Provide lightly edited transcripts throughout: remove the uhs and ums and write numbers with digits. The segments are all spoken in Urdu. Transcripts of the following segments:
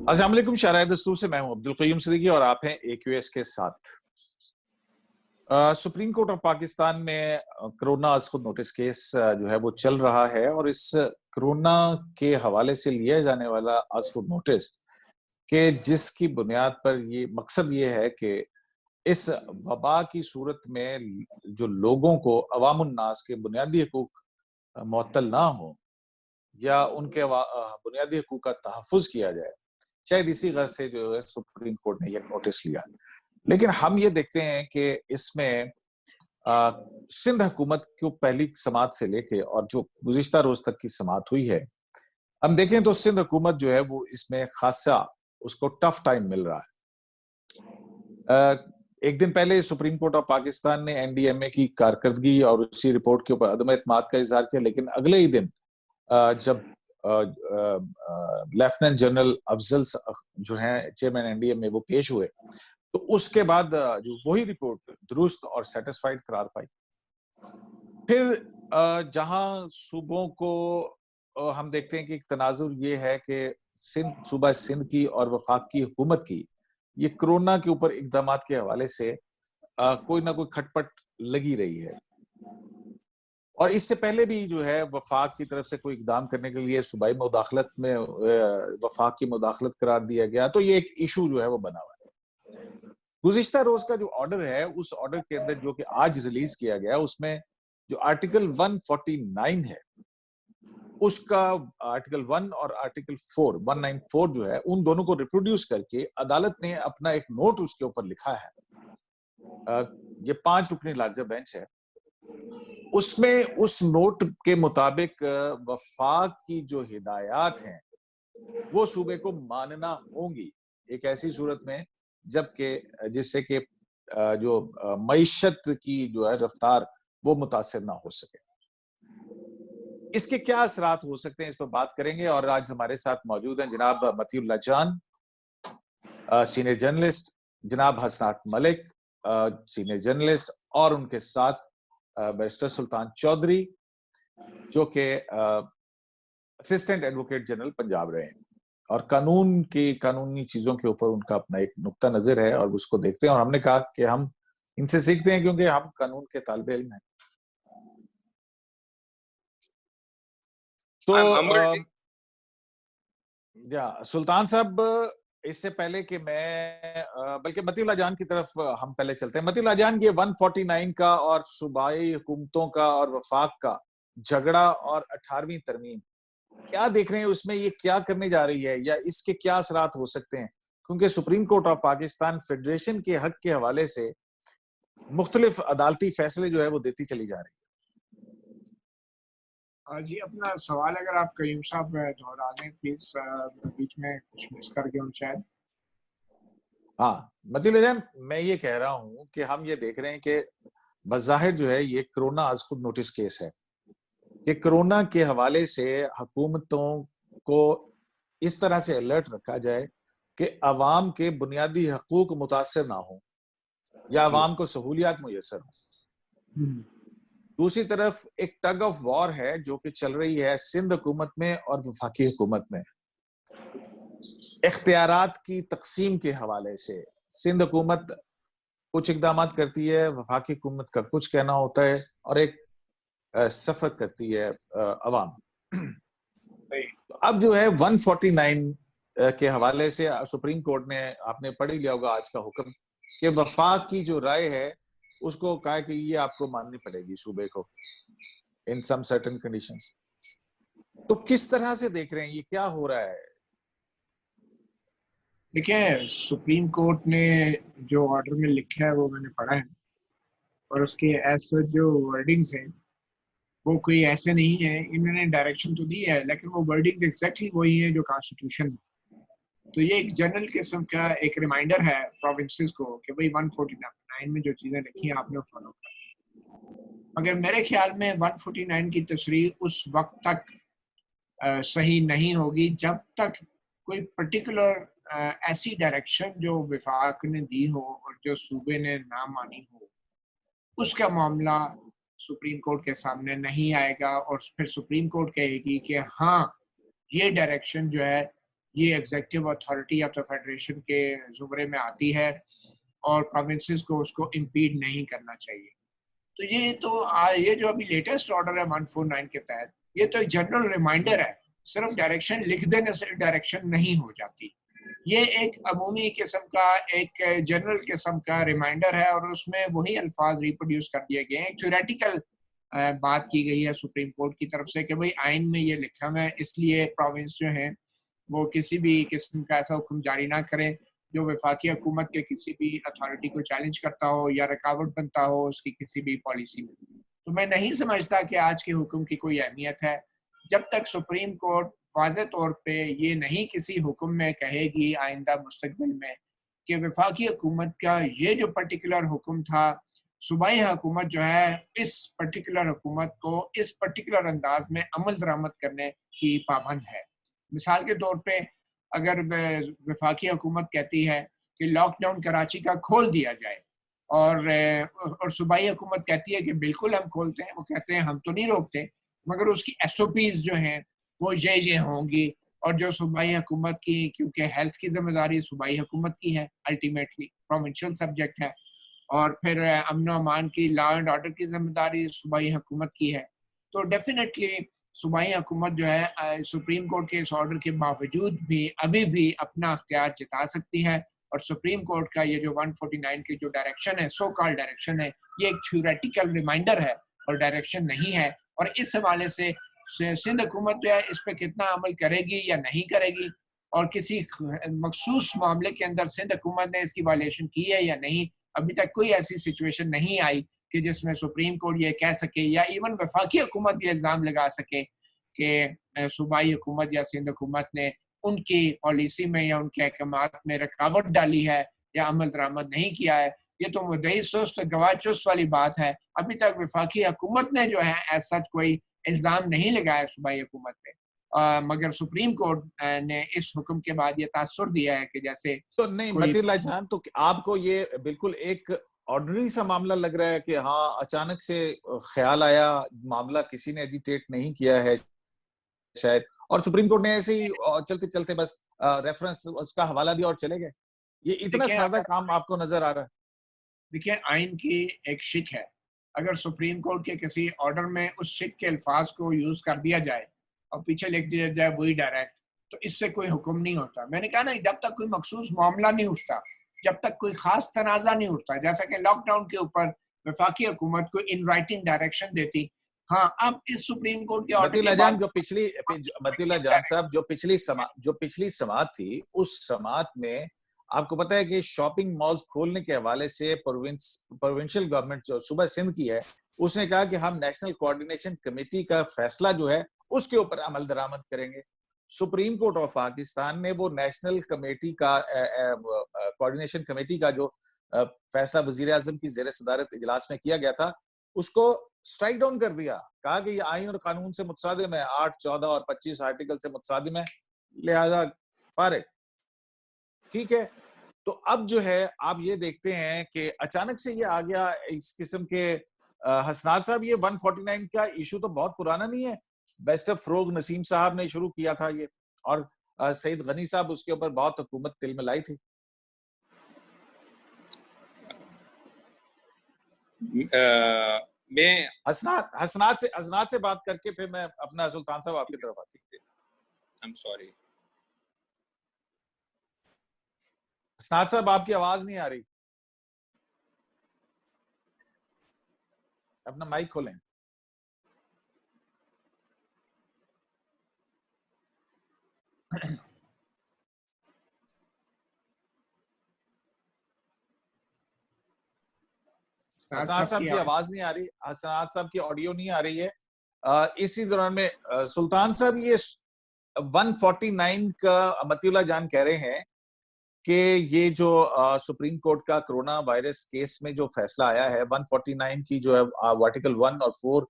السلام علیکم، شارع دستور سے میں ہوں عبدالقیوم صدیقی اور آپ ہیں AQS کے ساتھ۔ سپریم کورٹ آف پاکستان میں کرونا از خود نوٹس کیس جو ہے وہ چل رہا ہے، اور اس کرونا کے حوالے سے لیا جانے والا از خود نوٹس کہ جس کی بنیاد پر یہ مقصد یہ ہے کہ اس وبا کی صورت میں جو لوگوں کو، عوام الناس کے بنیادی حقوق معطل نہ ہوں یا ان کے بنیادی حقوق کا تحفظ کیا جائے، شاید اسی غرض سے جو ہے سپریم کورٹ نے یہ نوٹس لیا۔ لیکن ہم یہ دیکھتے ہیں کہ اس میں سندھ حکومت کو پہلی سماعت سے لے کے اور جو گزشتہ روز تک کی سماعت ہوئی ہے، ہم دیکھیں تو سندھ حکومت جو ہے وہ اس میں خاصا اس کو ٹف ٹائم مل رہا ہے۔ ایک دن پہلے سپریم کورٹ آف پاکستان نے NDMA کی کارکردگی اور اسی رپورٹ کے اوپر عدم اعتماد کا اظہار کیا، لیکن اگلے ہی دن جب لیفٹیننٹ جنرل افضل جو ہیں چیئرمین NDMA وہ پیش ہوئے، تو اس کے بعد جو وہی رپورٹ درست اور سیٹسفائیڈ قرار پائی۔ پھر جہاں صوبوں کو ہم دیکھتے ہیں کہ ایک تناظر یہ ہے کہ صوبہ سندھ کی اور وفاق کی حکومت کی یہ کرونا کے اوپر اقدامات کے حوالے سے کوئی نہ کوئی کھٹپٹ لگی رہی ہے، اور اس سے پہلے بھی جو ہے وفاق کی طرف سے کوئی اقدام کرنے کے لیے صوبائی مداخلت میں وفاق کی مداخلت قرار دیا گیا، تو یہ ایک ایشو جو ہے وہ بنا ہوا ہے۔ گزشتہ روز کا جو آرڈر ہے، اس آرڈر کے اندر جو کہ آج ریلیز کیا گیا، اس میں جو آرٹیکل 149 ہے، اس کا آرٹیکل 1 اور آرٹیکل 194 جو ہے، ان دونوں کو ریپروڈیوس کر کے عدالت نے اپنا ایک نوٹ اس کے اوپر لکھا ہے۔ یہ 5 رکنی لارجر بینچ ہے، اس میں اس نوٹ کے مطابق وفاق کی جو ہدایات ہیں وہ صوبے کو ماننا ہوں گی ایک ایسی صورت میں جبکہ جس سے کہ جو معیشت کی جو ہے رفتار وہ متاثر نہ ہو سکے۔ اس کے کیا اثرات ہو سکتے ہیں، اس پر بات کریں گے، اور آج ہمارے ساتھ موجود ہیں جناب متی اللہ جان، سینئر جرنلسٹ، جناب حسنات ملک، سینئر جرنلسٹ، اور ان کے ساتھ بیرسٹر سلطان چودھری جو کہ اسسٹنٹ ایڈوکیٹ جنرل پنجاب رہے ہیں، اور قانونی چیزوں کے اوپر ان کا اپنا ایک نقطہ نظر ہے اور اس کو دیکھتے ہیں، اور ہم نے کہا کہ ہم ان سے سیکھتے ہیں کیونکہ ہم قانون کے طالب علم ہیں۔ تو سلطان صاحب، اس سے پہلے کہ میں بلکہ متی اللہ جان کی طرف ہم پہلے چلتے ہیں۔ متی اللہ جان، یہ 149 کا اور صوبائی حکومتوں کا اور وفاق کا جھگڑا اور 18ویں ترمیم، کیا دیکھ رہے ہیں اس میں؟ یہ کیا کرنے جا رہی ہے یا اس کے کیا اثرات ہو سکتے ہیں؟ کیونکہ supreme court of Pakistan federation کے حق کے حوالے سے مختلف عدالتی فیصلے جو ہے وہ دیتی چلی جا رہی ہے۔ جی، اپنا سوال اگر آپ قیوم صاحب دہرا دیں پلیز، بیچ میں کچھ مس کر گیا ہوں شاید۔ ہاں متی اللہ جان، میں یہ کہہ رہا ہوں کہ ہم یہ دیکھ رہے ہیں کہ بظاہر جو ہے یہ کرونا از خود نوٹس کیس ہے کہ کرونا کے حوالے سے حکومتوں کو اس طرح سے الرٹ رکھا جائے کہ عوام کے بنیادی حقوق متاثر نہ ہوں یا عوام کو سہولیات میسر ہوں۔ دوسری طرف ایک ٹگ آف وار ہے جو کہ چل رہی ہے سندھ حکومت میں اور وفاقی حکومت میں، اختیارات کی تقسیم کے حوالے سے۔ سندھ حکومت کچھ اقدامات کرتی ہے، وفاقی حکومت کا کچھ کہنا ہوتا ہے، اور ایک سفر کرتی ہے عوام۔ اب جو ہے 149 کے حوالے سے سپریم کورٹ نے، آپ نے پڑھ ہی لیا ہوگا آج کا حکم، کہ وفاق کی جو رائے ہے اس کو کہا کہ یہ آپ کو ماننی پڑے گی صوبے کو ان سم سرٹن کنڈیشنز۔ تو کس طرح سے دیکھ رہے ہیں یہ کیا ہو رہا ہے؟ دیکھیں، سپریم کورٹ نے جو آرڈر میں لکھا ہے وہ میں نے پڑھا ہے، اور اس کے ایسے جو ورڈنگز ہیں وہ کوئی ایسے نہیں ہیں۔ انہوں نے ڈائریکشن تو دی ہے لیکن وہ ورڈنگز ایگزیکٹلی وہی ہیں جو کانسٹیٹیوشن میں۔ تو یہ ایک جنرل قسم کا ایک ریمائنڈر ہے پروونسز کو کہ بھئی 149 میں جو چیزیں لکھی ہیں آپ نے فالو کرنا۔ مگر میرے خیال میں 149 کی تشریح اس وقت تک صحیح نہیں ہوگی جب تک کوئی پرٹیکولر ایسی ڈائریکشن جو وفاق نے دی ہو اور جو صوبے نے نہ مانی ہو، اس کا معاملہ سپریم کورٹ کے سامنے نہیں آئے گا، اور پھر سپریم کورٹ کہے گی کہ ہاں یہ ڈائریکشن جو ہے یہ executive authority of the federation کے زمرے میں آتی ہے اور پروونسز کو اس کو امپیڈ نہیں کرنا چاہیے. تو یہ جو ابھی لیٹسٹ آرڈر ہے 149 کے تحت، یہ تو ایک جنرل ریمائنڈر ہے. صرف ڈائریکشن لکھ دینے سے ڈائریکشن نہیں ہو جاتی. یہ ایک عمومی قسم کا، ایک جنرل قسم کا ریمائنڈر ہے، اور اس میں وہی الفاظ ریپروڈیوس کر دیے گئے ہیں. ایک تھیوریٹیکل بات کی گئی ہے سپریم کورٹ کی طرف سے کہ بھئی آئین میں یہ لکھا ہے، اس لیے پروونس جو ہیں وہ کسی بھی قسم کا ایسا حکم جاری نہ کریں جو وفاقی حکومت کے کسی بھی اتھارٹی کو چیلنج کرتا ہو یا رکاوٹ بنتا ہو اس کی کسی بھی پالیسی میں. تو میں نہیں سمجھتا کہ آج کے حکم کی کوئی اہمیت ہے جب تک سپریم کورٹ واضح طور پہ یہ نہیں کسی حکم میں کہے گی آئندہ مستقبل میں کہ وفاقی حکومت کا یہ جو پرٹیکولر حکم تھا، صوبائی حکومت جو ہے اس پرٹیکولر حکومت کو اس پرٹیکولر انداز میں عمل درآمد کرنے کی پابند ہے. مثال کے طور پہ اگر وفاقی حکومت کہتی ہے کہ لاک ڈاؤن کراچی کا کھول دیا جائے اور صوبائی حکومت کہتی ہے کہ بالکل ہم کھولتے ہیں، وہ کہتے ہیں ہم تو نہیں روکتے، مگر اس کی ایس او پیز جو ہیں وہ یہ ہوں گی. اور جو صوبائی حکومت کی، کیونکہ ہیلتھ کی ذمہ داری صوبائی حکومت کی ہے، الٹیمیٹلی پروونشل سبجیکٹ ہے، اور پھر امن و امان کی، لا اینڈ آرڈر کی ذمہ داری صوبائی حکومت کی ہے. تو ڈیفینیٹلی صوبائی حکومت جو ہے سپریم کورٹ کے اس آرڈر کے باوجود بھی ابھی بھی اپنا اختیار جتا سکتی ہے. اور سپریم کورٹ کا یہ جو 149 کی جو ڈائریکشن ہے، سو کال ڈائریکشن ہے، یہ ایک تھیوریٹیکل ریمائنڈر ہے اور ڈائریکشن نہیں ہے. اور اس حوالے سے سندھ حکومت جو ہے اس پہ کتنا عمل کرے گی یا نہیں کرے گی، اور کسی مخصوص معاملے کے اندر سندھ حکومت نے اس کی وائلیشن کی ہے یا نہیں، ابھی تک کوئی ایسی سچویشن نہیں آئی کہ جس میں سپریم کورٹ یہ کہہ سکے یا ایون وفاقی حکومت یہ الزام لگا سکے کہ صوبائی حکومت یا سندھ حکومت نے ان کی پالیسی میں یا ان کے احکامات میں رکاوٹ ڈالی ہے یا عمل درآمد نہیں کیا ہے. یہ تو مدعی سست گواہ چست والی بات ہے. ابھی تک وفاقی حکومت نے جو ہے ایز سچ کوئی الزام نہیں لگایا صوبائی حکومت پہ، مگر سپریم کورٹ نے اس حکم کے بعد یہ تاثر دیا ہے کہ جیسے تو نہیں متی اللہ جان، تو آپ کو یہ بالکل ایک آرڈنری سا معاملہ لگ رہا ہے کہ ہاں اچانک سے خیال آیا، معاملہ کسی نے ایجیٹیٹ نہیں کیا ہے شاید، اور سپریم کورٹ نے ایسے ہی چلتے چلتے بس ریفرنس اس کا حوالہ دیا اور چلے گئے؟ یہ اتنا سادہ کام آپ کو نظر آ رہا ہے؟ دیکھیں، آئین کی ایک شک ہے، اگر سپریم کورٹ کے کسی آرڈر میں اس شک کے الفاظ کو یوز کر دیا جائے اور پیچھے لکھ دیا جائے وہی ڈائریکٹ، تو اس سے کوئی حکم نہیں ہوتا. میں نے کہا نا، جب تک کوئی مخصوص معاملہ نہیں اٹھتا، جب تک کوئی خاص تنازع نہیں اٹھتا، جیسا کہ لاک ڈاؤن کے اوپر وفاقی حکومت کو ان رائٹنگ ڈائریکشن دیتی. ہاں، اب اس سپریم کورٹ کے آرڈر کے بعد متی اللہ جان صاحب، جو پچھلی سماعت تھی، اس سماعت میں آپ کو پتا ہے کہ شاپنگ مالز کھولنے کے حوالے سے پروونشل گورنمنٹ جو صوبہ سندھ کی ہے، اس نے کہا کہ ہم نیشنل کوارڈینیشن کمیٹی کا فیصلہ جو ہے اس کے اوپر عمل درآمد کریں گے. سپریم کورٹ آف پاکستان نے وہ نیشنل کمیٹی کا کوارڈینیشن کمیٹی کا جو فیصلہ وزیر اعظم کی زیر صدارت اجلاس میں کیا گیا تھا، اس کو سٹرائک ڈاؤن کر دیا. کہا کہ یہ آئین اور قانون سے متصادم ہے، 8, 14 اور 25 آرٹیکل سے متصادم ہے، لہذا فارغ. ٹھیک ہے، تو اب جو ہے آپ یہ دیکھتے ہیں کہ اچانک سے یہ آ گیا اس قسم کے حسنات صاحب. یہ 149 کا ایشو تو بہت پرانا نہیں ہے، بیسٹ آف فروغ نسیم صاحب نے شروع کیا تھا یہ، اور سعید غنی صاحب اس کے اوپر بہت حکومت تل ملائی تھی. میں حسنات سے بات کر کے پھر میں اپنا سلطان صاحب آپ کی طرف آتی ہوں. I'm sorry. حسنات صاحب آپ کی آواز نہیں آ رہی، اپنا مائک کھولیں. حسنات صاحب کی آواز نہیں آ رہی، حسنات صاحب کی آڈیو نہیں آ رہی ہے. اسی دوران میں سلطان صاحب یہ 149 کا متی اللہ جان کہہ رہے ہیں کہ یہ جو سپریم کورٹ کا کرونا وائرس کیس میں جو فیصلہ آیا ہے 149 کی جو ہے آرٹیکل 1 اور 4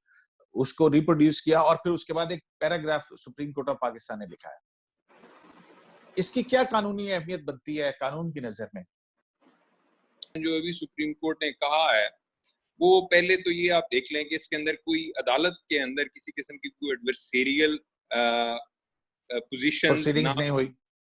اس کو ریپروڈیوس کیا، اور پھر اس کے بعد ایک paragraph supreme court of Pakistan نے لکھا ہے. اس کی کیا قانونی اہمیت بنتی ہے قانون کی نظر میں؟ جو ابھی سپریم کورٹ نے کہا ہے وہ پہلے تو یہ آپ دیکھ لیں کہ اس کے اندر کوئی عدالت کے اندر کسی قسم کی کوئی ایڈورسیریل پوزیشن نہیں ہوئی.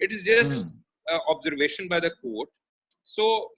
It is just observation by the court. So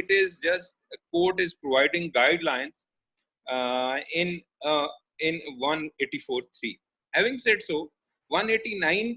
It is just court is providing guidelines in 184(3). Having said so, 189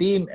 3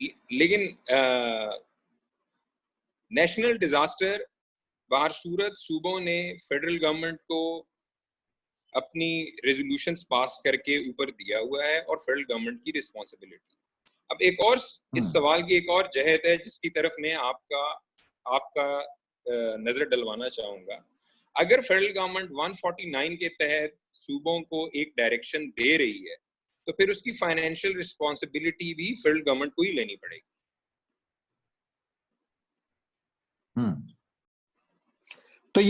لیکن نیشنل ڈیزاسٹر باہر صورت صوبوں نے فیڈرل گورنمنٹ کو اپنی ریزولوشنز پاس کر کے اوپر دیا ہوا ہے اور فیڈرل گورنمنٹ کی رسپانسبلٹی. اب ایک اور اس سوال کی ایک اور جہت ہے جس کی طرف میں آپ کا نظر ڈلوانا چاہوں گا. اگر فیڈرل گورنمنٹ 149 کے تحت صوبوں کو ایک ڈائریکشن دے رہی ہے تو پھر اس کی فائنینشیل رسپانسبلٹی بھی فیڈرل گورنمنٹ کو ہی لینی پڑے گی. تو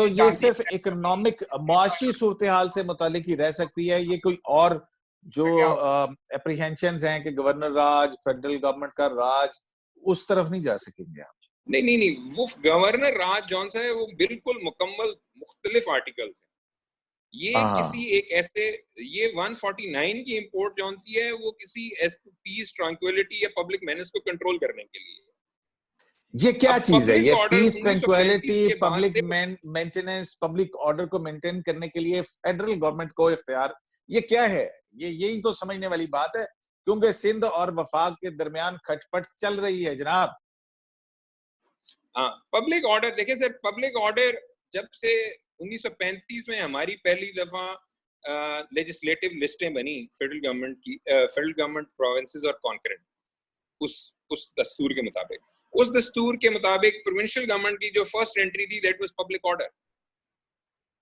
یہ صرف اکنامک معاشی صورتحال سے متعلق ہی رہ سکتی ہے, یہ کوئی اور جو اپریہینشنز ہیں کہ گورنر راج, فیڈرل گورنمنٹ کا راج, اس طرف نہیں جا سکیں گے آپ؟ نہیں, وہ گورنر راج جون سا ہے وہ بالکل مکمل مختلف آرٹیکلز ہیں. یہ کسی ایک ایسے یہ 149 کی امپورٹ جون سی ہے وہ کسی پیس, ٹرانکویلٹی یا پبلک مینس کو کنٹرول کرنے کے لیے. یہ کیا چیز ہے؟ یہ پیس, ٹرانکویلٹی, پبلک مینٹیننس, پبلک آرڈر کو مینٹین کرنے کے لیے فیڈرل گورنمنٹ کو اختیار, یہ کیا ہے؟ یہی تو سمجھنے والی بات ہے, کیونکہ سندھ اور وفاق کے درمیان کھٹ پٹ چل رہی ہے جناب. ہاں, پبلک آرڈر دیکھیں سر, پبلک آرڈر جب سے 1935 میں ہماری پہلی دفعہ لیجسلیٹو لسٹیں بنی فیڈرل گورنمنٹ کی, فیڈرل گورنمنٹ پروونسز اور کانکرنٹ, اس دستور کے مطابق, اس دستور کے مطابق پروونشل گورنمنٹ کی جو فرسٹ انٹری تھی دیٹ واز پبلک آرڈر.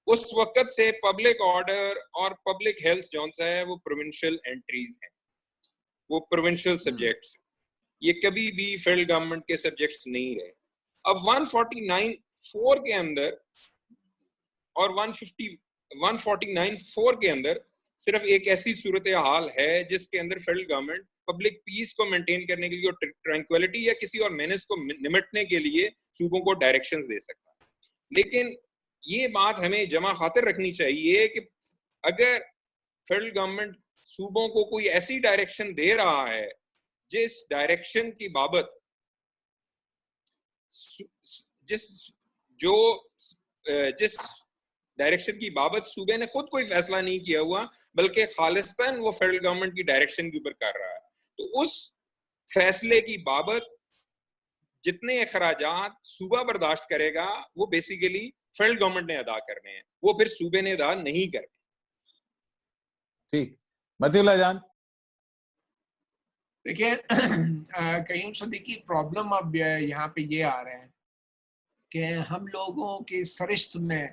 اس وقت سے پبلک آرڈر اور پبلک ہیلتھ جون سا ہے وہ پروونشل انٹریز ہیں, وہ پروونشل سبجیکٹس, یہ کبھی بھی فیڈرل گورنمنٹ کے سبجیکٹس نہیں رہے. اب 149(4) کے اندر اور 149(4) کے اندر صرف ایک ایسی صورتحال ہے جس کے اندر فیڈرل گورنمنٹ پبلک پیس کو مینٹین کرنے کے لیے اور ٹرانکویلٹی یا کسی اور مینس کو نمٹنے کے لیے صوبوں کو ڈائریکشنز دے سکتا ہے. لیکن یہ بات ہمیں جمع خاطر رکھنی چاہیے کہ اگر فیڈرل گورنمنٹ صوبوں کو کوئی ایسی ڈائریکشن دے رہا ہے جس ڈائریکشن کی بابت جس ڈائریکشن کی بابت صوبے نے خود کوئی فیصلہ نہیں کیا ہوا بلکہ خالصتاً وہ فیڈرل گورنمنٹ کی ڈائریکشن کے اوپر کر رہا ہے, تو اس فیصلے کی بابت جتنے اخراجات صوبہ برداشت کرے گا وہ بیسیکلی فیڈرل گورنمنٹ نے ادا کرنے ہیں, وہ پھر صوبے نے ادا نہیں کرنے. ٹھیک, متی اللہ جان. دیکھیں قیوم صدیقی, پرابلم اب یہاں پہ یہ آ رہے ہیں کہ ہم لوگوں کی سرشت میں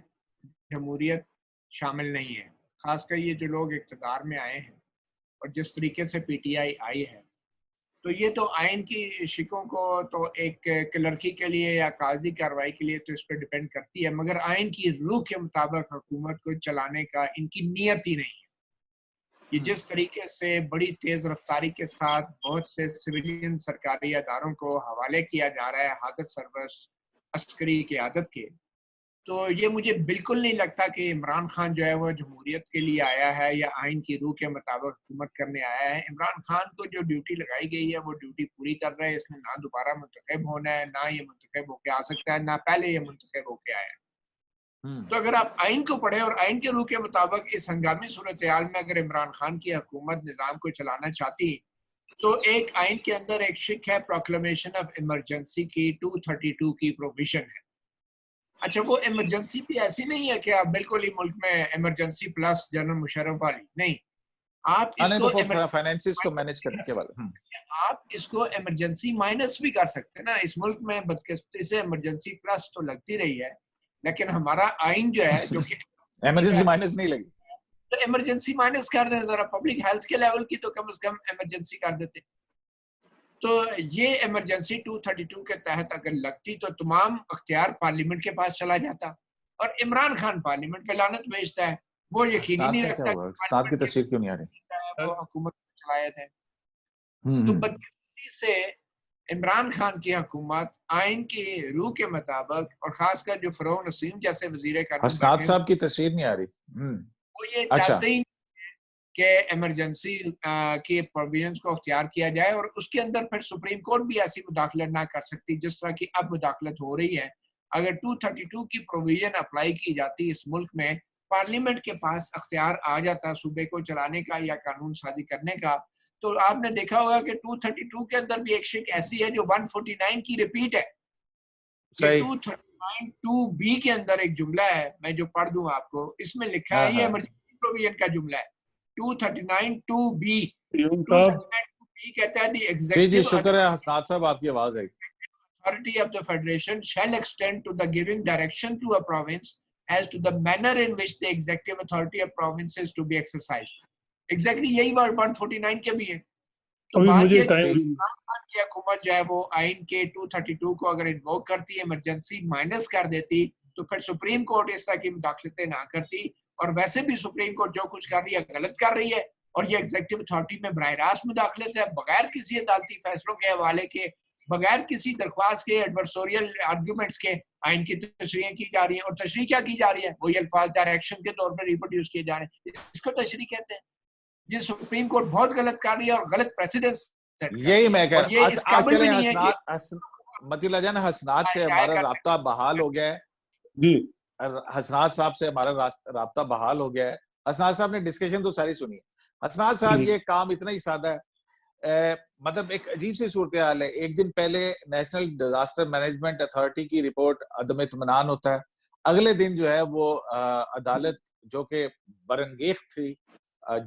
جمہوریت شامل نہیں ہے, خاص کر یہ جو لوگ اقتدار میں آئے ہیں اور جس طریقے سے پی ٹی آئی آئی ہے, تو یہ تو آئین کی شکوں کو تو ایک کلرکی کے لیے یا قاضی کارروائی کے لیے تو اس پہ ڈیپینڈ کرتی ہے, مگر آئین کی روح کے مطابق حکومت کو چلانے کا ان کی نیت ہی نہیں ہے. یہ جس طریقے سے بڑی تیز رفتاری کے ساتھ بہت سے سویلین سرکاری اداروں کو حوالے کیا جا رہا ہے حاجت سربراہ عسکری قیادت کے, تو یہ مجھے بالکل نہیں لگتا کہ عمران خان جو ہے وہ جمہوریت کے لیے آیا ہے یا آئین کی روح کے مطابق حکومت کرنے آیا ہے. عمران خان کو جو ڈیوٹی لگائی گئی ہے وہ ڈیوٹی پوری کر رہا ہے, اس نے نہ دوبارہ منتخب ہونا ہے, نہ یہ منتخب ہو کے آ سکتا ہے, نہ پہلے یہ منتخب ہو کے آیا. تو اگر آپ آئین کو پڑھیں اور آئین کے روح کے مطابق اس ہنگامی صورتحال میں اگر عمران خان کی حکومت نظام کو چلانا چاہتی تو ایک آئین کے اندر ایک شک ہے پروکلیمیشن آف ایمرجنسی کی 232 کی پروویژن ہے. اچھا, وہ ایمرجنسی بھی ایسی نہیں ہے کہ آپ بالکل ہی ملک میں ایمرجنسی پلس جنرل مشرف والی نہیں, آپ فائنینسز کو مینیج کرنے کے والے آپ اس کو ایمرجنسی مائنس بھی کر سکتے ہیں نا. اس ملک میں بدقسمتی سے ایمرجنسی پلس تو لگتی رہی ہے, لیکن ہمارا آئین جو ہے جو کہ ایمرجنسی مائنس نہیں لگی, تو ایمرجنسی مائنس کر دیں ذرا, پبلک ہیلتھ کے لیول کی تو کم از کم ایمرجنسی کر دیتے. تو یہ ایمرجنسی 232 کے تحت اگر لگتی تو تمام اختیار پارلیمنٹ کے پاس چلا جاتا, اور عمران خان پارلیمنٹ پہ لعنت بھیجتا ہے, وہ یقینی نہیں رکھتا استاد کی تصویر کیوں نہیں آ رہی, وہ حکومت چلایا تھے. تو بدقسمتی سے عمران خان کی حکومت آئین کی روح کے مطابق, اور خاص کر جو فروغ نسیم جیسے وزیر قانون استاد صاحب کی تصویر نہیں آ رہی, وہ یہ چاہتے ہی کہ ایمرجنسی کے پروویژنز کو اختیار کیا جائے, اور اس کے اندر پھر سپریم کورٹ بھی ایسی مداخلت نہ کر سکتی جس طرح کی اب مداخلت ہو رہی ہے. اگر 232 کی پروویژن اپلائی کی جاتی اس ملک میں, پارلیمنٹ کے پاس اختیار آ جاتا صوبے کو چلانے کا یا قانون سازی کرنے کا, تو آپ نے دیکھا ہوگا کہ 232 کے اندر بھی ایک شک ایسی ہے جو 149 کی ریپیٹ ہے. 239(2)B کے اندر ایک جملہ ہے, میں جو پڑھ دوں آپ کو, اس میں لکھا ہے, یہ ایمرجنسی پروویژن کا جملہ ہے, 239(2)B. 239(2)B کہتا ہے دی ایگزیکٹو شکر ہے حسنات صاحب, آپ کی آواز ہے. authority of the federation shall extend to the giving direction to a province as to the manner in which the executive authority of province is to be exercised. Exactly یہی ورڈ 149 کے بھی ہے. تو بات یہ کہ حکومت جو ہے وہ آئین کے 232 کو اگر انووک کرتی ہے, ایمرجنسی مائنس کر دیتی, تو پھر سپریم کورٹ اس طرح کی مداخلتیں نہ کرتی. اور ویسے بھی سپریم کورٹ جو کچھ کر رہی ہے غلط کر رہی ہے, اور یہ ایگزیکٹو اتھارٹی میں براہ راست مداخلت ہے, بغیر کسی عدالتی فیصلوں کے حوالے کے, بغیر کسی درخواست کے, ایڈورسوریل آرگومنٹس کے آئین کی تشریحیں کی جا رہی ہیں. اور تشریح کیا کی جا رہی ہے, وہی الفاظ ڈائریکشن کے طور پر ریپروڈیوس کیے جا رہے ہیں. اس کو تشریح کہتے ہیں. یہ سپریم کورٹ بہت غلط کر رہی ہے اور غلط پریسیڈنس. یہی میں کہہ رہا ہوں. متی اللہ جان, حسنات سے ہمارا رابطہ بحال ہو گیا ہے. جی, حسنات صاحب سے ہمارا رابطہ بحال ہو گیا ہے. حسنات صاحب نے ڈسکشن تو ساری سنی ہے. حسنات صاحب, یہ کام اتنا ہی سادہ ہے, مطلب ایک عجیب سی صورتحال ہے. ایک دن پہلے نیشنل ڈیزاسٹر مینجمنٹ اتھارٹی کی رپورٹ عدم اطمینان ہوتا ہے, اگلے دن جو ہے وہ عدالت جو کہ برانگیخت تھی,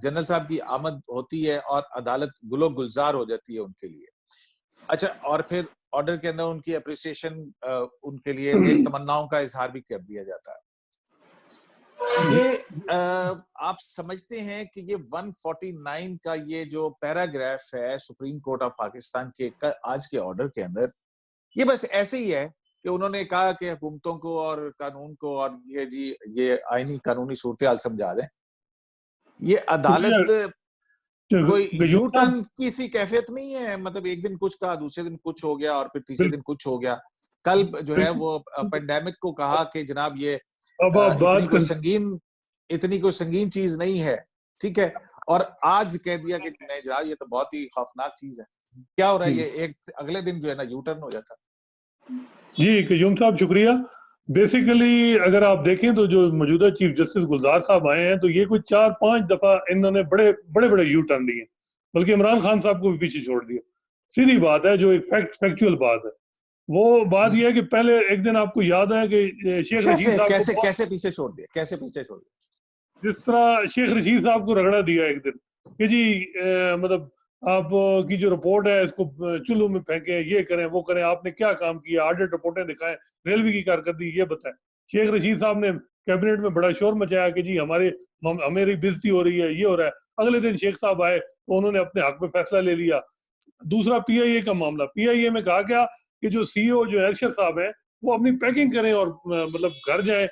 جنرل صاحب کی آمد ہوتی ہے اور عدالت گلو گلزار ہو جاتی ہے ان کے لیے. اچھا, اور پھر آرڈر کے اندر ان کی اپریسیشن, ان کے لیے نیک تمناؤں کا اظہار بھی کر دیا جاتا ہے. یہ آپ سمجھتے ہیں کہ یہ 149 کا یہ جو پیراگراف ہے سپریم کورٹ آف پاکستان کے آج کے آرڈر کے اندر, یہ بس ایسے ہی ہے کہ انہوں نے کہا کہ حکومتوں کو اور قانون کو اور یہ آئینی قانونی صورتحال سمجھا دیں. یہ عدالت کوئی یو ٹرن کی سی کیفیت نہیں ہے, مطلب ایک دن کچھ کہا, دوسرے دن کچھ ہو گیا, اور پھر تیسرے دن کچھ ہو گیا. کل جو ہے وہ پینڈیمک کو کہا کہ جناب یہ اتنی کوئی سنگین چیز نہیں ہے, ٹھیک ہے, اور آج کہہ دیا کہ نہیں جناب یہ تو بہت ہی خوفناک چیز ہے. کیا ہو رہا ہے, یہ ایک اگلے دن جو ہے نا یو ٹرن ہو جاتا. جی قیوم صاحب شکریہ. بیسیکلی اگر آپ دیکھیں تو جو موجودہ چیف جسٹس گلزار صاحب آئے ہیں تو یہ کوئی 4-5 دفعہ انہوں نے بڑے یو ٹرن لیے, بلکہ عمران خان صاحب کو بھی پیچھے چھوڑ دیا. سیدھی بات ہے, جو ایک فیکچوئل بات ہے, وہ بات یہ ہے کہ پہلے ایک دن آپ کو یاد ہے کہ شیخ رشید صاحب کیسے پیچھے چھوڑ دیا, جس طرح شیخ رشید صاحب کو رگڑا دیا ایک دن کہ جی مطلب آپ کی جو رپورٹ ہے اس کو چولہوں میں پھینکیں, یہ کریں وہ کریں, آپ نے کیا کام کیا, آڈٹ رپورٹیں دکھائیں, ریلوے کی کارکردگی یہ بتائیں. شیخ رشید صاحب نے کیبنٹ میں بڑا شور مچایا کہ جی ہماری بےزتی ہو رہی ہے, یہ ہو رہا ہے. اگلے دن شیخ صاحب آئے تو انہوں نے اپنے حق میں فیصلہ لے لیا. دوسرا پی آئی اے کا معاملہ, پی آئی اے میں کہا گیا کہ جو سی او جو ارشد صاحب ہیں وہ اپنی پیکنگ کریں اور مطلب گھر جائیں,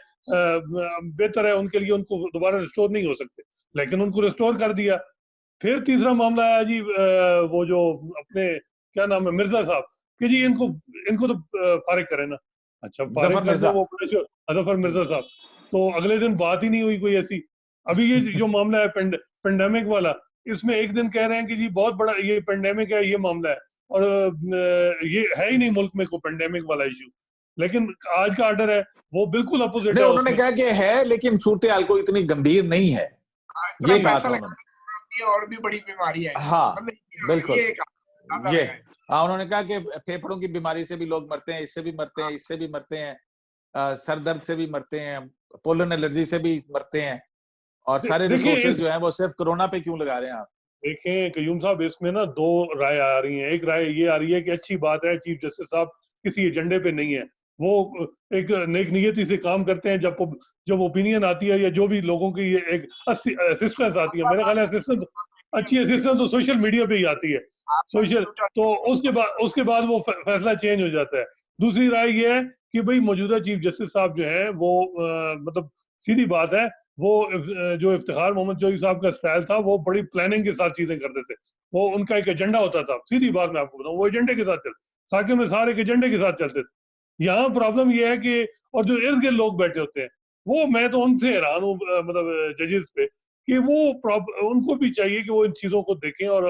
بہتر ہے ان کے لیے, ان کو دوبارہ ریسٹور نہیں ہو سکتے, لیکن ان کو ریسٹور کر دیا. پھر تیسرا معاملہ ہے جی وہ جو اپنے کیا نام ہے مرزا صاحب, کہ جی ان کو تو فارغ کریں نا. اچھا فارغ کر دو وہ ظفر مرزا صاحب, تو اگلے دن بات ہی نہیں ہوئی کوئی ایسی. ابھی یہ جو معاملہ ہے پینڈیمک والا, اس میں ایک دن کہہ رہے ہیں کہ جی بہت بڑا یہ پینڈیمک ہے, یہ معاملہ ہے, اور یہ ہے ہی نہیں ملک میں کوئی پینڈیمک والا ایشو. لیکن آج کا آرڈر ہے وہ بالکل اپوزٹ ہے. انہوں نے کہا کہ ہے لیکن صورتحال کو اتنی گمبھیر نہیں ہے, یہ کہا تھا انہوں نے. اور بھی بڑی بیماری ہے. ہاں بالکل, یہ انہوں نے کہا کہ پھیپھڑوں کی بیماری سے بھی لوگ مرتے ہیں, اس سے بھی مرتے ہیں, اس سے بھی مرتے ہیں, سر درد سے بھی مرتے ہیں, پولن الرجی سے بھی مرتے ہیں, اور سارے ریسورسز جو ہیں وہ صرف کرونا پہ کیوں لگا رہے ہیں آپ؟ دیکھیں قیوم صاحب, اس میں نا 2 رائے آ رہی ہیں. ایک رائے یہ آ رہی ہے کہ اچھی بات ہے چیف جسٹس صاحب کسی ایجنڈے پہ نہیں ہے, وہ ایک نیک نیتی سے کام کرتے ہیں. جب اوپینین آتی ہے یا جو بھی لوگوں کی ایک اسسٹنس آتی ہے, میرے خیال ہے اچھی اسسٹنس تو سوشل میڈیا پہ ہی آتی ہے, تو اس کے بعد وہ فیصلہ چینج ہو جاتا ہے. دوسری رائے یہ ہے کہ بھئی موجودہ چیف جسٹس صاحب جو ہیں وہ مطلب سیدھی بات ہے, وہ جو افتخار محمد چودھری صاحب کا سٹائل تھا وہ بڑی پلاننگ کے ساتھ چیزیں کرتے تھے. وہ ان کا ایک ایجنڈا ہوتا تھا, سیدھی بات میں آپ کو بتاؤں, وہ ایجنڈے کے ساتھ چلتے, ساکے میں سارے ایجنڈے کے ساتھ چلتے تھے. یہاں پرابلم یہ ہے کہ اور جو ارد گرد لوگ بیٹھے ہوتے ہیں وہ, میں تو ان سے حیران ہوں مطلب ججز پہ, کہ وہ ان کو بھی چاہیے کہ وہ ان چیزوں کو دیکھیں اور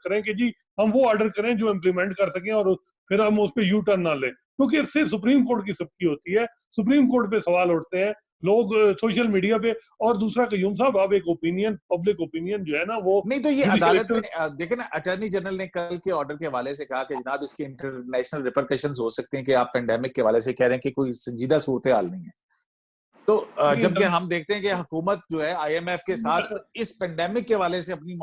کریں کہ جی ہم وہ آرڈر کریں جو امپلیمنٹ کر سکیں, اور پھر ہم اس پہ یو ٹرن نہ لیں, کیونکہ اس سے سپریم کورٹ کی سبکی ہوتی ہے. سپریم کورٹ پہ سوال اٹھتے ہیں لوگ سوشل میڈیا پہ. اور دوسرا قیوم صاحب آپ ایک اوپینین, پبلک اوپینین جو ہے نا وہ نہیں تو یہ عدالت میں دیکھیں نا, اٹارنی جنرل نے کل کے آرڈر کے حوالے سے کہا کہ جناب اس کے انٹرنیشنل ریپرکشنز ہو سکتے ہیں کہ آپ پینڈیمک کے حوالے سے کہہ رہے ہیں کہ کوئی سنجیدہ صورتحال نہیں ہے. تو جبکہ ہم دیکھتے ہیں کہ حکومت جو ہے آئی ایم ایف کے ساتھ اس پینڈیمک کے حوالے سے اپنی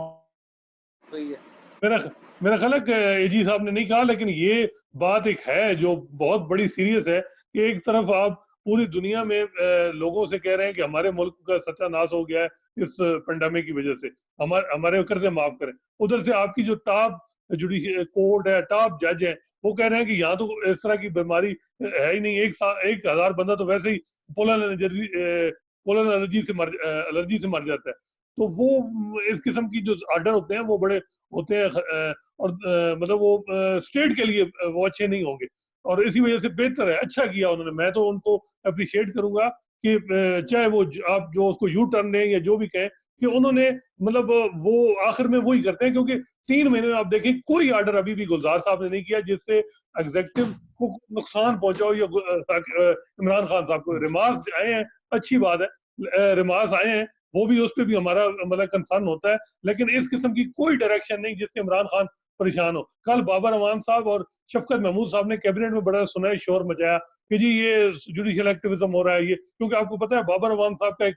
رہی ہے. میرا خیال ہے کہ اے جی صاحب نے نہیں کہا, لیکن یہ بات ایک ہے جو بہت بڑی سیریس ہے کہ ایک طرف آپ پوری دنیا میں لوگوں سے کہہ رہے ہیں کہ ہمارے ملک کا ستیہ ناش ہو گیا ہے اس پینڈیمک کی وجہ سے, ہمارے قرضے معاف کریں. ادھر سے آپ کی جو ٹاپ جوڈیشل کورٹ ہے, ٹاپ جج ہیں, وہ کہہ رہے ہیں کہ یہاں تو اس طرح کی بیماری ہے ہی نہیں, 1,000 بندہ تو ویسے ہی پولن الرجی سے مر جاتا ہے. تو وہ اس قسم کی جو آرڈر ہوتے ہیں وہ بڑے ہوتے ہیں اور مطلب وہ اسٹیٹ کے لیے وہ اچھے نہیں ہوں گے, اور اسی وجہ سے بہتر ہے, اچھا کیا انہوں نے. میں تو ان کو اپریشیٹ کروں گا کہ چاہے وہ آپ جو اس کو یو ٹرن لیں یا جو بھی کہیں, کہ انہوں نے مطلب وہ آخر میں وہی کرتے ہیں, کیونکہ 3 مہینے میں آپ دیکھیں کوئی آرڈر ابھی بھی گلزار صاحب نے نہیں کیا جس سے ایگزیکٹو کو نقصان پہنچا ہو, یا عمران خان صاحب کو. ریمارکس آئے ہیں, اچھی بات ہے, ریمارکس آئے ہیں, وہ بھی اس پہ بھی ہمارا مطلب کنسرن ہوتا ہے, لیکن اس قسم کی کوئی ڈائریکشن نہیں جس سے عمران خان پریشان ہو. کل بابر اعوان صاحب اور شفقت محمود صاحب نے کیبنٹ میں بڑا سنائی شور مچایا کہ جی یہ جوڈیشل ایکٹیویزم ہو رہا ہے, یہ کیونکہ آپ کو پتا ہے بابر اعوان صاحب کا ایک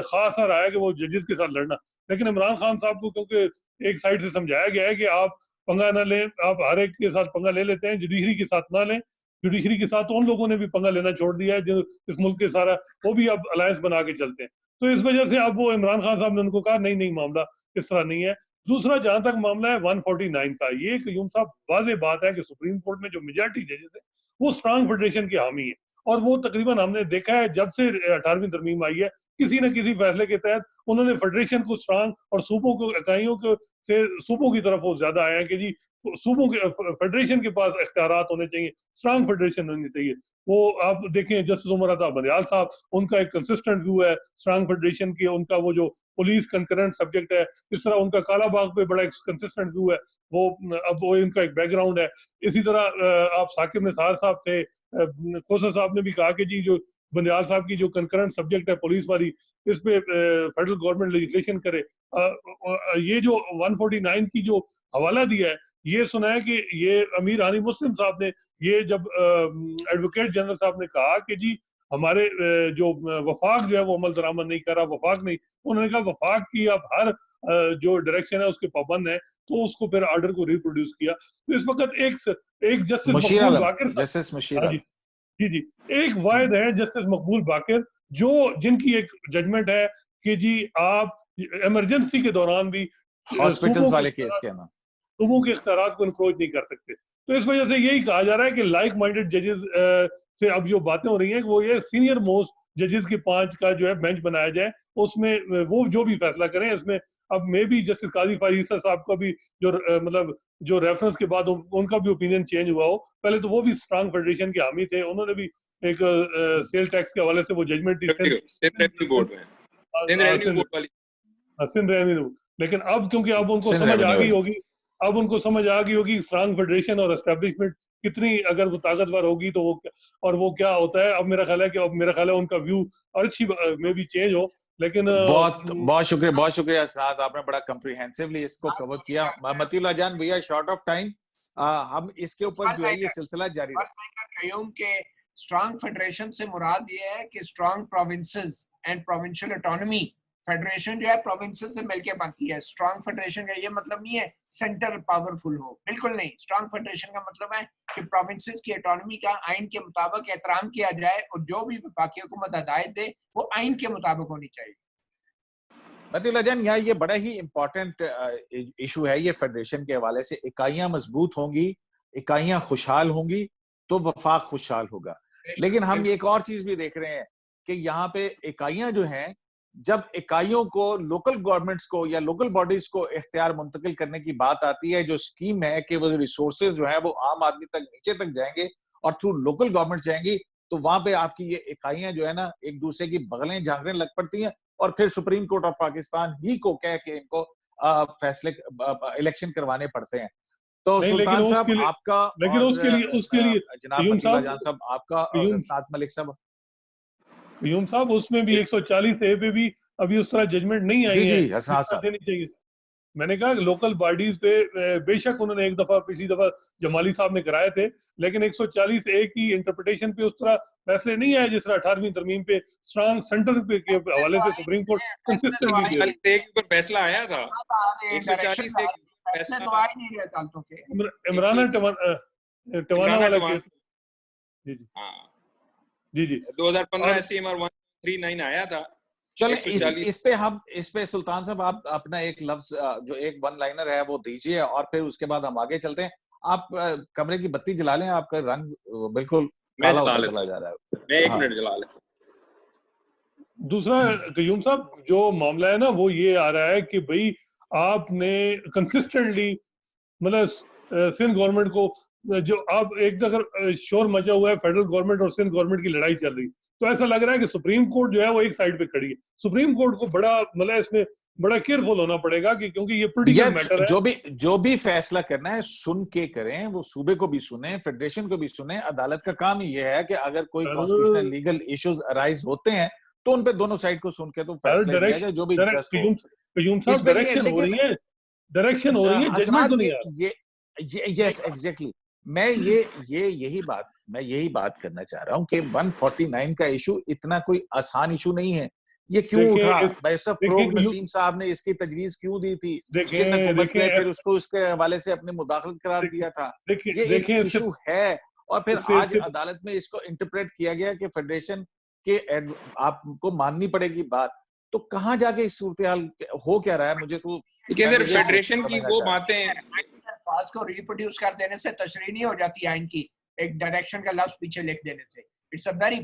خاص رہا ہے کہ وہ ججز کے ساتھ لڑنا, لیکن عمران خان صاحب کو کیونکہ ایک سائڈ سے سمجھایا گیا ہے کہ آپ پنگا نہ لیں, آپ ہر ایک کے ساتھ پنگا لے لیتے ہیں, جوڈیشری کے ساتھ نہ لیں. جوڈیشری کے ساتھ ان لوگوں نے بھی پنگا لینا چھوڑ دیا ہے جو اس ملک کے سارا, وہ بھی اب الائنس بنا کے چلتے ہیں. تو اس وجہ سے اب وہ عمران خان صاحب نے ان کو کہا نہیں معاملہ اس طرح نہیں ہے. دوسرا جہاں تک معاملہ ہے 149 کا, یہ قیوم صاحب واضح بات ہے کہ سپریم کورٹ میں جو میجارٹی ججز ہیں وہ اسٹرانگ فیڈریشن کے حامی ہیں, اور وہ تقریباً ہم نے دیکھا ہے جب سے 18ویں ترمیم آئی ہے کسی نہ کسی فیصلے کے تحت انہوں نے فیڈریشن کو اسٹرانگ اور صوبوں کو اکائیوں کو سے صوبوں کی طرف وہ زیادہ آئے ہیں کہ جی صوبوں کے فیڈریشن کے پاس اختیارات ہونے چاہیے, اسٹرانگ فیڈریشن ہونی چاہیے. وہ آپ دیکھیں جسٹس عمر عطا بندیال صاحب, ان کا ایک کنسسٹنٹ ویو ہے اسٹرانگ فیڈریشن کی, ان کا وہ جو پولیس کنکرنٹ سبجیکٹ ہے, اس طرح ان کا کالا باغ پہ بڑا ایک کنسسٹنٹ ویو ہے, وہ اب وہ ان کا ایک بیک گراؤنڈ ہے. اسی طرح آپ ثاقب نثار صاحب تھے, کوثر صاحب نے بھی کہا کہ جی جو بندیال صاحب کی جو کنکرنٹ سبجیکٹ ہے پولیس والی, اس پہ فیڈرل گورنمنٹ لیجسلیشن کرے. یہ جو 149 کی جو حوالہ دیا ہے, یہ سنا ہے کہ یہ امیر ہانی مسلم صاحب نے, یہ جب ایڈوکیٹ جنرل صاحب نے کہا کہ جی ہمارے جو وفاق جو ہے وہ عمل درآمد نہیں کر رہا, وفاق نہیں, انہوں نے کہا وفاق کی اب ہر جو ڈائریکشن ہے اس کے پابند ہے, تو اس کو پھر آرڈر کو ریپروڈیوس کیا. تو اس وقت ایک جسٹس مقبول باقر, جسٹس مشیر عالم, جی ایک واحد ہے جسٹس مقبول باقر, جن کی ایک ججمنٹ ہے کہ جی آپ ایمرجنسی کے دوران بھی ہاسپٹلز والے کیس کے نا صوبوں کے اختیارات کو انکروچ نہیں کر سکتے. تو اس وجہ سے یہی کہا جا رہا ہے کہ لائک مائنڈڈ ججز سے اب جو باتیں ہو رہی ہیں وہ یہ سینئر موسٹ ججز کے 5 کا جو ہے بینچ بنایا جائے, اس میں وہ جو بھی فیصلہ کریں. اس میں اب میں بھی جسٹس قاضی فائز عیسیٰ صاحب کا بھی جو مطلب جو ریفرنس کے بعد ان کا بھی اوپینین چینج ہوا ہو. پہلے تو وہ بھی اسٹرانگ فیڈریشن کے حامی تھے, انہوں نے بھی ایک سیل ٹیکس کے حوالے سے وہ ججمنٹ دی سندھ ریونیو, لیکن اب کیونکہ اب ان کو سمجھ آ گئی ہوگی اسٹرانگ فیڈریشن اور اسٹیبلشمنٹ کتنی اگر وہ طاقتور ہوگی تو وہ اور وہ کیا ہوتا ہے. اب میرا خیال ہے ان کا ویو اور اچھی میں بھی چینج ہو. لیکن بہت شکریہ اسراد, آپ نے بڑا کمپریہنسولی اس کو کور کیا. متی اللہ جان بھیا شارٹ آف ٹائم, ہم اس کے اوپر جو ہے یہ سلسلہ جاری رہے کہ اسٹرانگ فیڈریشن سے مراد یہ ہے کہ strong provinces and provincial autonomy. Federation جو ہے پروونسز سے مل کے بنتی ہے. اسٹرانگ فیڈریشن کا یہ مطلب نہیں ہے سینٹر پاورفل ہو, بالکل نہیں. اسٹرانگ فیڈریشن کا مطلب ہے کہ پروونسز کی اٹانومی کا آئین کے مطابق احترام کیا جائے, اور جو بھی وفاقی حکومت ہدایت دے وہ آئین کے مطابق ہونی چاہیے. متی اللہ جان, یہاں یہ بڑا ہی امپورٹنٹ ایشو ہے یہ فیڈریشن کے حوالے سے. اکائیاں مضبوط ہوں گی, اکائیاں خوشحال ہوں گی تو وفاق خوشحال ہوگا. لیکن ہم ایک اور چیز بھی دیکھ رہے ہیں کہ یہاں پہ اکائیاں جو ہیں, جب اکائیوں کو لوکل گورنمنٹس کو یا لوکل باڈیز کو اختیار منتقل کرنے کی بات آتی ہے, جو اسکیم ہے کہ وہ ریسورسز جو ہیں وہ عام آدمی تک نیچے تک جائیں گے اور تھرو لوکل گورنمنٹ جائیں گی, تو وہاں پہ آپ کی یہ اکائیاں جو ہے نا ایک دوسرے کی بغلیں جھانکنے لگ پڑتی ہیں, اور پھر سپریم کورٹ آف پاکستان ہی کو کہہ کے ان کو فیصلے الیکشن کروانے پڑتے ہیں. تو سلطان صاحب آپ کا, لیکن اس کے لیے جناب متی اللہ جان صاحب آپ کا, اسناد ملک صاحب قیوم صاحب اس میں بھی 140A پہ بھی ابھی اس طرح ججمنٹ نہیں آئی ہے, جی حسنات صاحب دینی چاہیے. میں نے کہا لوکل باڈیز پہ بے شک انہوں نے ایک دفعہ پچھلی دفعہ جمالی صاحب نے کرائے تھے, لیکن 140A کی انٹرپریٹیشن پہ اس طرح فیصلے نہیں آئے جس طرح 18ویں ترمیم پہ اسٹرانگ سینٹر پہ کے حوالے سے سپریم کورٹ کنسسٹنٹلی دے رہی. پر فیصلہ آیا تھا 140 عمرانہ ٹوانا والا کیس. جی جی جی جی 2015 SCMR 139 آیا تھا. چلیں اس پہ سلطان صاحب آپ اپنا ایک لفظ جو ایک ون لائنر ہے وہ دیجئے اور پھر اس کے بعد ہم آگے چلتے ہیں. آپ کمرے کی بتی جلا لیں, آپ کا رنگ بالکل کالا ہوتا چلا جا رہا ہے. میں 1 منٹ جلا لیں. دوسرا قیوم صاحب جو معاملہ ہے نا وہ یہ آ رہا ہے کہ بھئی آپ نے کنسسٹنٹلی مطلب سندھ گورنمنٹ کو جو آپ ایک دفعہ شور مچا ہوا ہے فیڈرل گورنمنٹ اور سندھ گورنمنٹ کی لڑائی چل رہی, تو ایسا لگ رہا ہے کہ سپریم کورٹ جو ہے وہ ایک سائڈ پہ کھڑی ہے. سپریم کورٹ کو بڑا مطلب اس میں بڑا کیئرفل ہونا پڑے گا کہ کیونکہ یہ پولیٹیکل میٹر ہے. جو بھی فیصلہ کرنا ہے سن کے کریں, وہ صوبے کو بھی سنیں, فیڈریشن کو بھی سنیں. عدالت کا کام ہی یہ ہے کہ اگر کوئی کانسٹیٹیوشنل لیگل ایشوز ارائز ہوتے ہیں تو ان پہ دونوں سائڈ کو سن کے تو فیصلہ دیا جائے جو بھی جسٹ ہو. قیوم صاحب ڈائریکشن ہو رہی ہے, ڈائریکشن ہو رہی ہے, ججمنٹ تو نہیں آ رہا. یس ایگزیکٹلی میں یہی بات کرنا چاہ رہا ہوں کہ 149 کا ایشو اتنا کوئی آسان ایشو نہیں ہے. یہ کیوں اٹھا؟ بیرسٹر فروغ نسیم صاحب نے اس کی تجویز کیوں دی تھی؟ سندھ حکومت نے پھر اس کو اس کے حوالے سے اپنی مداخلت قرار دیا تھا. یہ ایک ایشو ہے اور پھر آج عدالت میں اس کو انٹرپریٹ کیا گیا کہ فیڈریشن کے آپ کو ماننی پڑے گی بات. تو کہاں جا کے اس صورتحال ہو کیا رہا ہے؟ مجھے تو فیڈریشن کی وہ باتیں الفاظ کو ریپروڈیوس کر دینے سے تشریح نہیں ہو جاتی آئین کی, ایک ڈائریکشن کا لفظ پیچھے لکھ دینے سے. اٹس اے ویری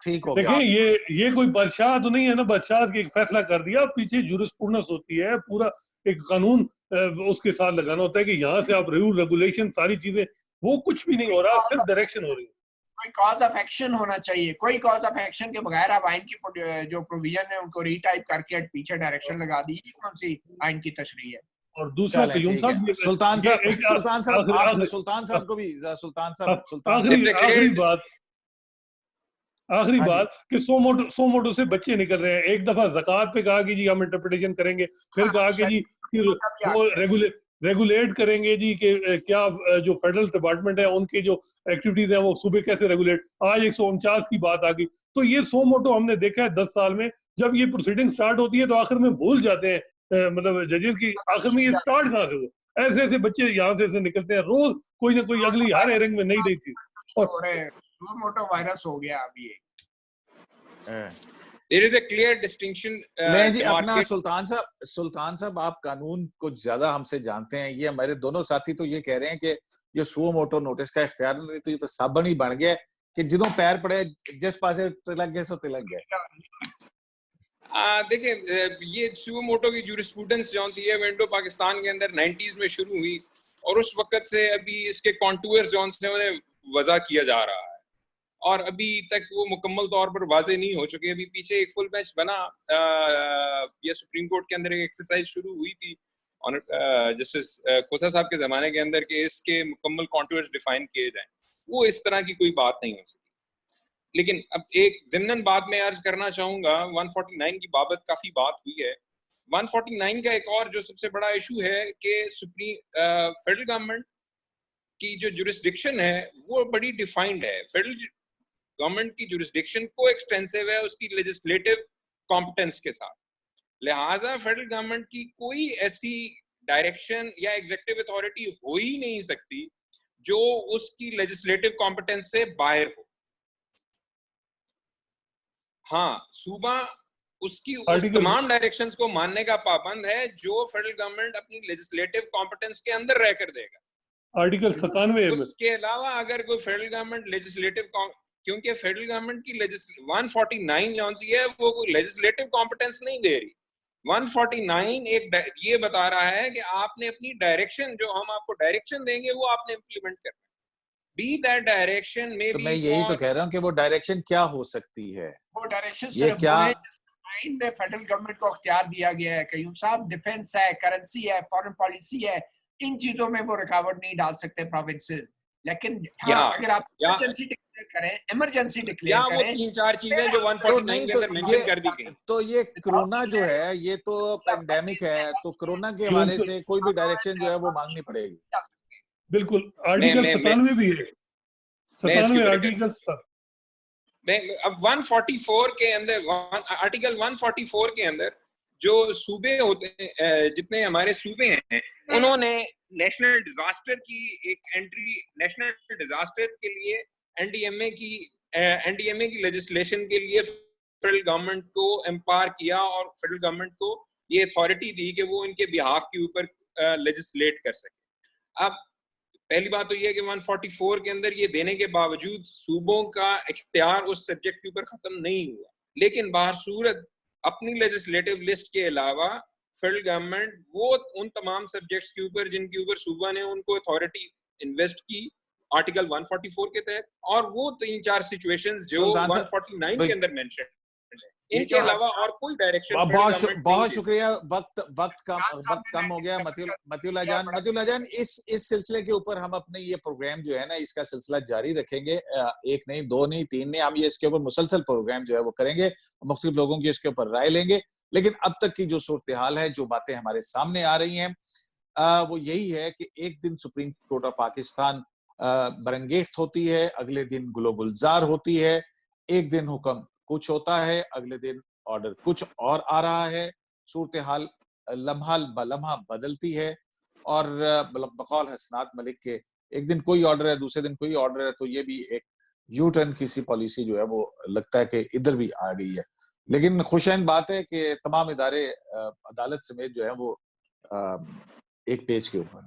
ٹھیک ہو گیا. دیکھیں یہ کوئی بادشاہ تو نہیں ہے نا, بادشاہ کے ایک فیصلہ کر دیا, پیچھے جورسپروڈنس ہوتی ہے, پورا ایک قانون اس کے ساتھ لگانا ہوتا ہے کہ یہاں سے آپ رول ریگولیشن ساری چیزیں, وہ کچھ بھی نہیں ہو رہا, صرف ڈائریکشن ہو رہی ہے. کوئی کاز آف ایکشن ہونا چاہیے, کوئی کاز آف ایکشن کے بغیر آپ آئین کی جو پروویژن ہے ان کو ری ٹائپ کر کے پیچھے ڈائریکشن لگا دی, کون سی آئین کی تشریح ہے؟ اور دوسرا قیوم صاحب آخری بات کہ سو موٹو سے بچے نکل رہے ہیں. ایک دفعہ زکوٰۃ پہ کہا کہ جی ہم انٹرپریٹیشن کریں گے, پھر کہا کہ جی ریگولیٹ کریں گے جی کہ کیا جو فیڈرل ڈپارٹمنٹ ہے ان کے جو ایکٹیویٹیز ہیں وہ صوبے کیسے ریگولیٹ. آج 149 کی بات آ گئی. تو یہ سو موٹو ہم نے دیکھا ہے 10 سال میں, جب یہ پروسیڈنگ سٹارٹ ہوتی ہے تو آخر میں بھول جاتے ہیں, مطلب ججز کی آخر میں یہ سٹارٹ کہاں سے ہو. ایسے ایسے بچے یہاں سے نکلتے ہیں روز, کوئی نہ کوئی اگلی ہر ایرنگ میں نئی تھی. سو موٹو وائرس ہو گیا ابھی. There is a clear distinction. میں جی اپنا سلطان صاحب آپ قانون کچھ زیادہ ہم سے جانتے ہیں. یہ ہمارے دونوں ساتھی تو یہ کہہ رہے ہیں کہ یہ سو موٹو نوٹس کا اختیار نہیں, تو یہ تو سابن ہی بن گیا کہ جدوں پیر پڑے جس پاسے تلک گئے سو تلک گئے. دیکھیں یہ سو موٹو کی جورسپروڈنس جون سی ہے ونڈو پاکستان کے اندر 90s میں شروع ہوئی, اور اس وقت سے ابھی اس کے کانٹورز جون سے انہیں وضع کیا جا رہا ہے, اور ابھی تک وہ مکمل طور پر واضح نہیں ہو چکے. ابھی پیچھے ایک فل بینچ بنا, یہ سپریم کورٹ کے اندر ایک ایکسرسائز شروع ہوئی تھی جسٹس کوسا صاحب کے زمانے کے اندر کہ اس کے مکمل کانٹورز ڈیفائن کیے جائیں. وہ اس طرح کی کوئی بات نہیں ہو سکی. لیکن اب ایک ضمناً بات میں عرض کرنا چاہوں گا, 149 کی بابت کافی بات ہوئی ہے. 149 کا ایک اور جو سب سے بڑا ایشو ہے کہ فیڈرل گورنمنٹ کی جو جورسڈکشن ہے وہ بڑی ڈیفائنڈ ہے. فیڈرل گورنمنٹ کی جورسڈکشن کو ایکسٹینسو ہے اس کی لیجسلیٹو کمپٹنس کے ساتھ, لہٰذا فیڈرل گورنمنٹ کی کوئی ایسی ڈائریکشن یا ایگزیکٹو اتھارٹی ہو ہی نہیں سکتی جو اس کی لیجسلیٹو کمپٹنس سے باہر ہو. ہاں صوبہ اس کی تمام ڈائریکشنز کو ماننے کا پابند ہے جو فیڈرل گورنمنٹ اپنی لیجسلیٹو کمپٹنس کے اندر رہ کر دے گا. آرٹیکل 97 اس کے علاوہ اگر کوئی فیڈرل گورنمنٹ لیجسلیٹو, کیونکہ فیڈرل گورنمنٹ کی 149 جون سی ہے وہ کوئی لیجسلیٹو کمپٹنس نہیں دے رہی. 149 ایک یہ بتا رہا ہے کہ آپ نے اپنی ڈائریکشن, جو ہم آپ کو ڈائریکشن دیں گے وہ آپ نے امپلیمنٹ کرنا ہے. Be that direction may تو be میں یہی تو کہہ رہا ہوں کہ وہ ڈائریکشن کیا ہو سکتی ہے. وہ ڈائریکشن یہ کیا آئین میں فیڈرل گورنمنٹ کو اختیار دیا گیا ہے. قیوم صاحب ڈیفنس ہے, کرنسی ہے, فارن پالیسی ہے, ان چیزوں میں وہ رکاوٹ نہیں ڈال سکتے پروونسز. لیکن اگر آپ ایمرجنسی ڈکلیئر کریں، ایمرجنسی ڈکلیئر وہ کریں، 3-4 چیزیں جو 149 کے اندر مینشن کر دی گئی. تو یہ کرونا جو ہے یہ تو پینڈیمک ہے، تو کرونا کے حوالے سے کوئی بھی ڈائریکشن جو ہے وہ مانگنی پڑے گی. بالکل آرٹیکل 97 بھی ہے، 97 آرٹیکل. اب 144 کے اندر، آرٹیکل 144 کے اندر جو صوبے ہوتے ہیں، جتنے ہمارے صوبے ہیں، انہوں نے نیشنل ڈیزاسٹر کی ایک انٹری، نیشنل ڈیزاسٹر کے لیے این ڈی ایم اے کی لیجسلیشن کے لیے فیڈرل گورنمنٹ کو امپاور کیا، اور فیڈرل گورنمنٹ کو یہ اتھارٹی دی کہ وہ ان کے بہاف کے اوپر لیجسلیٹ کر سکے. اب پہلی بات تو یہ ہے کہ 144 کے اندر یہ دینے کے باوجود صوبوں کا اختیار اس سبجیکٹ کے اوپر ختم نہیں ہوا، لیکن باہر صورت اپنی لیجسلیٹو لسٹ کے علاوہ فیڈرل گورنمنٹ وہ ان تمام سبجیکٹس کے اوپر جن کے اوپر صوبہ نے ان کو اتھارٹی انویسٹ کی آرٹیکل 144 کے تحت، اور وہ 3-4 سچویشنز جو 149 کے اندر مینشن ہیں، ان کے علاوہ اور کوئی ڈائریکشن. بہت شکریہ. وقت کم ہو گیا. متی اللہ جان اس سلسلے کے اوپر ہم اپنے یہ پروگرام جو ہے نا اس کا سلسلہ جاری رکھیں گے. 1 نہیں 2 نہیں 3 نہیں، ہم یہ اس کے اوپر مسلسل پروگرام جو ہے وہ کریں گے، مختلف لوگوں کی اس کے اوپر رائے لیں گے. لیکن اب تک کی جو صورتحال ہے، جو باتیں ہمارے سامنے آ رہی ہیں، وہ یہی ہے کہ ایک دن سپریم کورٹ آف پاکستان برانگیخت ہوتی ہے، اگلے دن گلو گلزار ہوتی ہے. ایک دن حکم کچھ ہوتا ہے، اگلے دن آرڈر کچھ اور آ رہا ہے. صورتحال لمحہ بلمحہ بدلتی ہے، اور بقول حسنات ملک کے ایک دن کوئی آرڈر ہے، دوسرے دن کوئی آرڈر ہے. تو یہ بھی ایک یو ٹرن کسی پالیسی جو ہے وہ لگتا ہے کہ ادھر بھی آ گئی ہے. لیکن خوشائند بات ہے کہ تمام ادارے عدالت سمیت جو ہے وہ ایک پیج کے اوپر